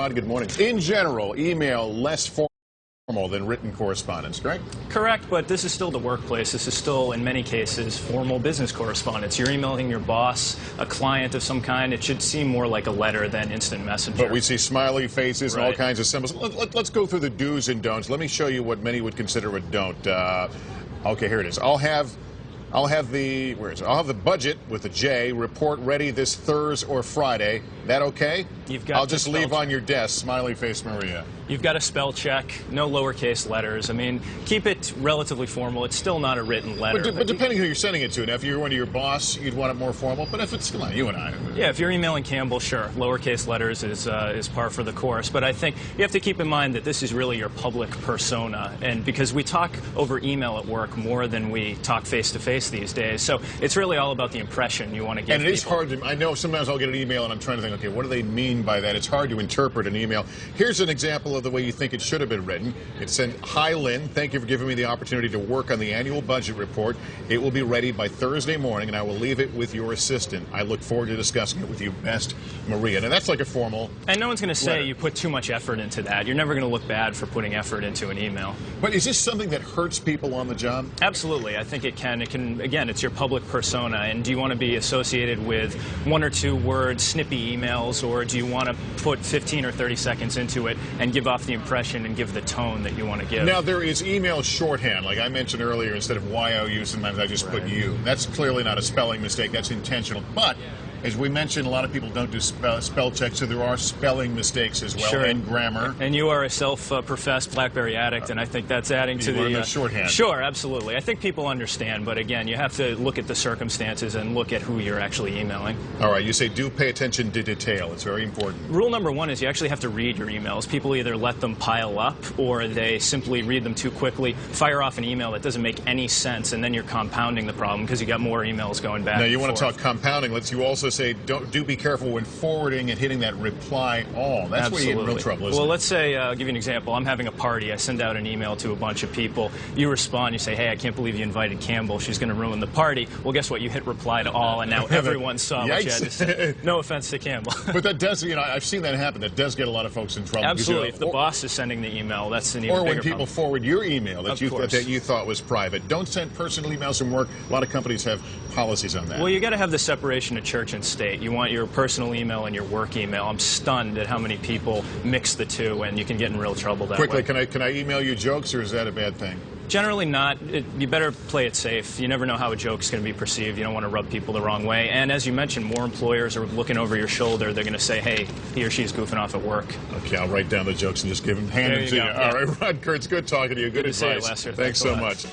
Rod, good morning. In general, email less formal than written correspondence, correct? Correct, but this is still the workplace. This is still, in many cases, formal business correspondence. You're emailing your boss, a client of some kind. It should seem more like a letter than instant messenger. But we see smiley faces and all Right. kinds of symbols. Let's go through the do's and don'ts. Let me show you what many would consider a don't. Okay, here it is. I'll have the budget with a J report ready this Thursday or Friday. That okay? I'll just leave on your desk, smiley face Maria. You've got a spell check, no lowercase letters. I mean, keep it relatively formal. It's still not a written letter. But depending who you're sending it to. Now, if you're one of your boss, you'd want it more formal. But if it's, come on, you and I. Yeah, if you're emailing Campbell, sure, lowercase letters is par for the course. But I think you have to keep in mind that this is really your public persona. And because we talk over email at work more than we talk face-to-face these days. So it's really all about the impression you want to give And it is people. hard to, I know sometimes I'll get an email and I'm trying to think, okay, what do they mean by that? It's hard to interpret an email. Here's an example of the way you think it should have been written. It said, "Hi, Lynn. Thank you for giving me the opportunity to work on the annual budget report. It will be ready by Thursday morning, and I will leave it with your assistant. I look forward to discussing it with you. Best, Maria." Now, that's like a formal And no one's going to say letter. you put too much effort into that. You're never going to look bad for putting effort into an email. But is this something that hurts people on the job? Absolutely. I think it can. It can, again, it's your public persona. And do you want to be associated with one or two word snippy emails, or do you want to put 15 or 30 seconds into it and give off the impression and give the tone that you want to give? Now, there is email shorthand. Like I mentioned earlier, instead of YOU, sometimes I just put you. That's clearly not a spelling mistake. That's intentional. But as we mentioned, a lot of people don't do spell checks, so there are spelling mistakes as well, Sure. and grammar. And you are a self-professed BlackBerry addict, and I think that's adding to learned the the shorthand. Sure, absolutely. I think people understand, but again, you have to look at the circumstances and look at who you're actually emailing. All right, you say do pay attention to detail. It's very important. Rule number one is you actually have to read your emails. People either let them pile up or they simply read them too quickly, fire off an email that doesn't make any sense, and then you're compounding the problem because you got more emails going back. Now, you and want to forth. talk compounding. Let's you also say do be careful when forwarding and hitting that reply all. That's where you get in real trouble, isn't Well, it? let's say, I'll give you an example. I'm having a party. I send out an email to a bunch of people. You respond. You say, hey, I can't believe you invited Campbell. She's going to ruin the party. Well, guess what? You hit reply to all, and now everyone saw what you had to say. No offense to Campbell. But that does, I've seen that happen. That does get a lot of folks in trouble. Absolutely. If the boss is sending the email, that's an even Or when bigger people problem. forward your email that Of you thought was private. Don't send personal emails from work. A lot of companies have policies on that. Well, you got to have the separation of church and state. You want your personal email and your work email. I'm stunned at how many people mix the two, and you can get in real trouble that Quickly, way. can I email you jokes, or is that a bad thing? Generally not. You better play it safe. You never know how a joke's going to be perceived. You don't want to rub people the wrong way. And as you mentioned, more employers are looking over your shoulder. They're going to say, hey, he or she's goofing off at work. Okay, I'll write down the jokes and just hand them to you. Yeah. All right, Rod Kurtz, good talking to you. Good to see you, advice. Lester. Thanks Thanks a so lot. much.